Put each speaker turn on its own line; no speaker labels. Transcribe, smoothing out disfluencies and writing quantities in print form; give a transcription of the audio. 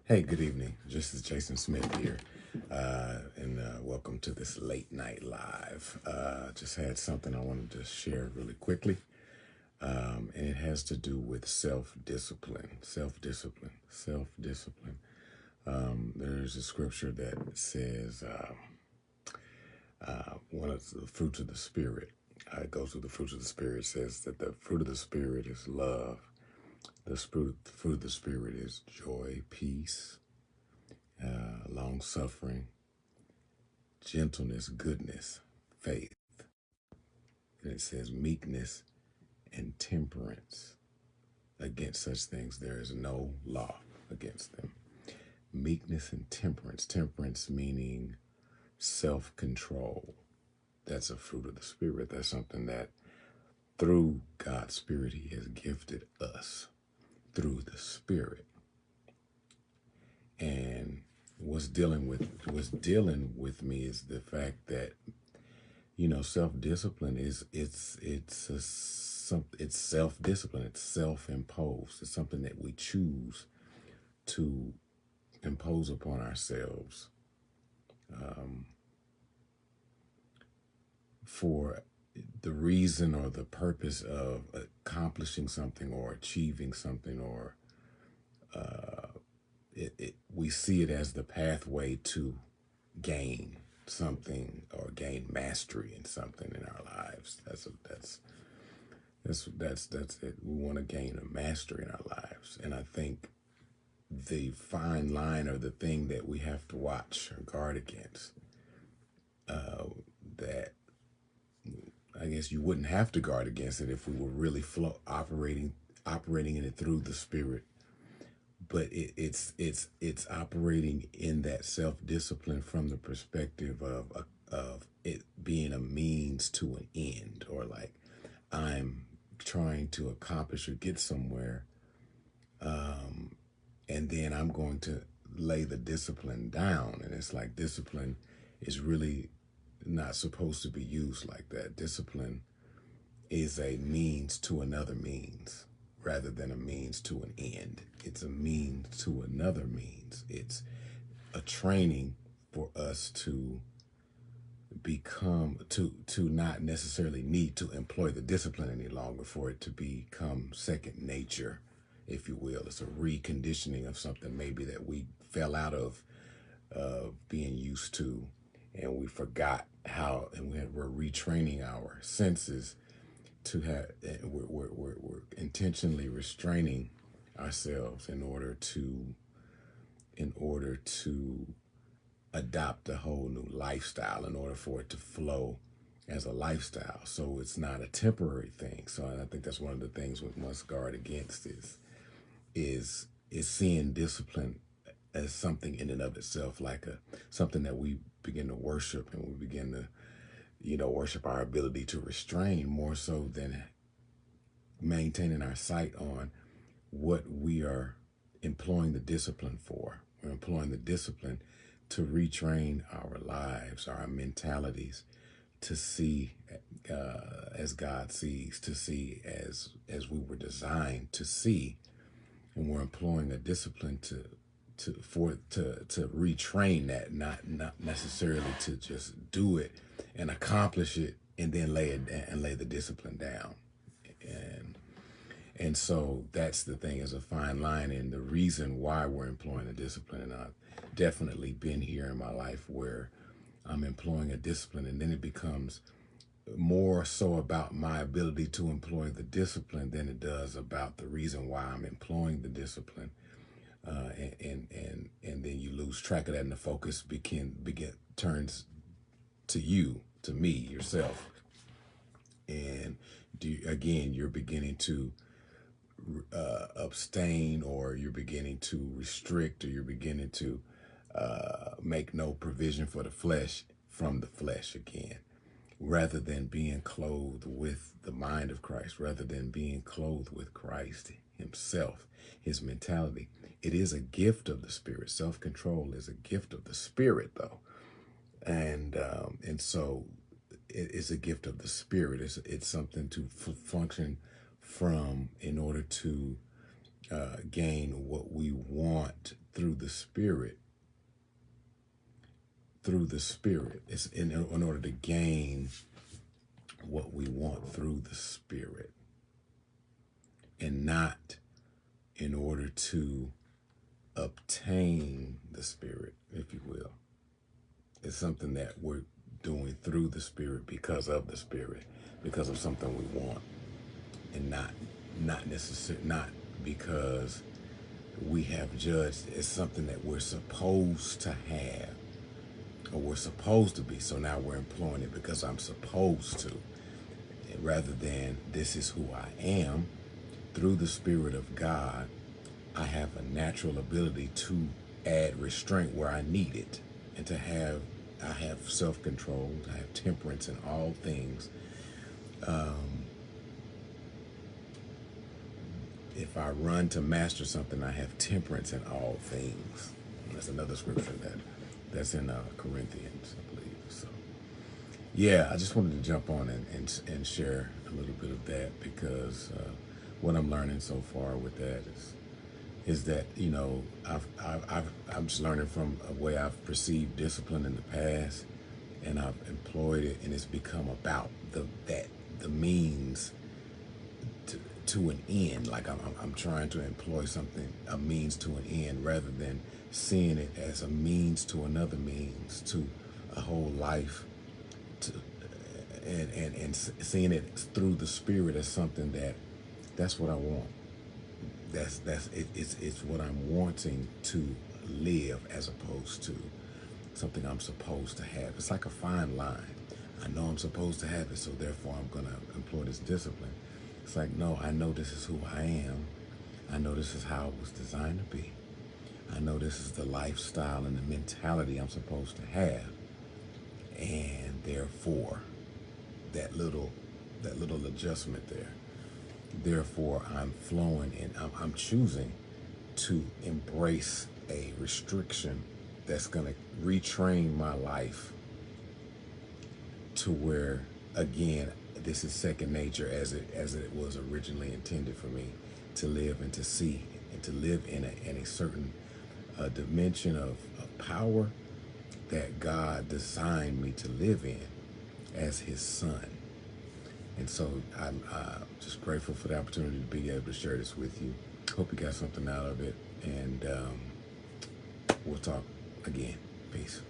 Hey, good evening. This is Jason Smith here, and welcome to this late night live. Just had something I wanted to share really quickly, and it has to do with self-discipline. Self-discipline. Self-discipline. There's a scripture that says one of the fruits of the Spirit. It goes with the fruits of the Spirit. Says that the fruit of the Spirit is love. The fruit of the Spirit is joy, peace, long-suffering, gentleness, goodness, faith. And it says meekness and temperance. Against such things there is no law against them. Meekness and temperance. Temperance meaning self-control. That's a fruit of the Spirit. That's something that through God's Spirit He has gifted us through the Spirit. And what's dealing with me is the fact that, self-discipline it's self-discipline. It's self-imposed. It's something that we choose to impose upon ourselves for the reason or the purpose of accomplishing something or achieving something, or we see it as the pathway to gain something or gain mastery in something in our lives. That's it. We want to gain a mastery in our lives, and I think the fine line or the thing that we have to watch or guard against, that I guess you wouldn't have to guard against it if we were really operating in it through the Spirit. But it's operating in that self-discipline from the perspective of it being a means to an end, or like I'm trying to accomplish or get somewhere, and then I'm going to lay the discipline down. And it's like discipline is really not supposed to be used like that. Discipline is a means to another means rather than a means to an end. It's a means to another means. It's a training for us to become, to not necessarily need to employ the discipline any longer, for it to become second nature, if you will. It's a reconditioning of something maybe that we fell out of being used to, and we forgot how, and we're retraining our senses to have, we're intentionally restraining ourselves in order to adopt a whole new lifestyle, in order for it to flow as a lifestyle. So it's not a temporary thing. So I think that's one of the things we must guard against is seeing discipline as something in and of itself, like something that we begin to worship, and we begin to worship our ability to restrain, more so than maintaining our sight on what we are employing the discipline for. We're employing the discipline to retrain our lives, our mentalities, to see as God sees, to see as we were designed to see. And we're employing a discipline to retrain that, not necessarily to just do it and accomplish it and then lay the discipline down. And so that's the thing, is a fine line, and the reason why we're employing a discipline. And I've definitely been here in my life where I'm employing a discipline, and then it becomes more so about my ability to employ the discipline than it does about the reason why I'm employing the discipline. And then you lose track of that, and the focus turns to you, to me, yourself. And you're beginning to abstain, or you're beginning to restrict, or you're beginning to make no provision for the flesh from the flesh again, rather than being clothed with the mind of Christ, rather than being clothed with Christ Himself, His mentality. It is a gift of the Spirit. Self-control is a gift of the Spirit, though. And so it is a gift of the Spirit. It's something to function from, in order to gain what we want through the Spirit. Through the Spirit. It's in order to gain what we want through the Spirit, and not in order to obtain the Spirit, if you will. It's something that we're doing through the Spirit, because of the Spirit, because of something we want, and not necessarily, not because we have judged. It's something that we're supposed to have, or we're supposed to be. So now we're employing it because I'm supposed to, rather than this is who I am. Through the Spirit of God, I have a natural ability to add restraint where I need it, and I have self-control, I have temperance in all things. If I run to master something, I have temperance in all things. That's another scripture that's in Corinthians, I believe. So, yeah, I just wanted to jump on and share a little bit of that, because what I'm learning so far with that is that, you know, I'm just learning from a way I've perceived discipline in the past, and I've employed it, and it's become about the means to an end. Like I'm trying to employ something, a means to an end, rather than seeing it as a means to another means, to a whole life, and seeing it through the Spirit as something that's what I want. It's what I'm wanting to live, as opposed to something I'm supposed to have. It's like a fine line. I know I'm supposed to have it, so therefore I'm going to employ this discipline. It's like, no, I know this is who I am. I know this is how it was designed to be. I know this is the lifestyle and the mentality I'm supposed to have. And therefore, that little adjustment there. Therefore, I'm flowing, and I'm choosing to embrace a restriction that's going to retrain my life to where, again, this is second nature, as it was originally intended for me to live and to see, and to live in a certain dimension of power that God designed me to live in as His son. And so I'm just grateful for the opportunity to be able to share this with you. Hope you got something out of it, and we'll talk again. Peace.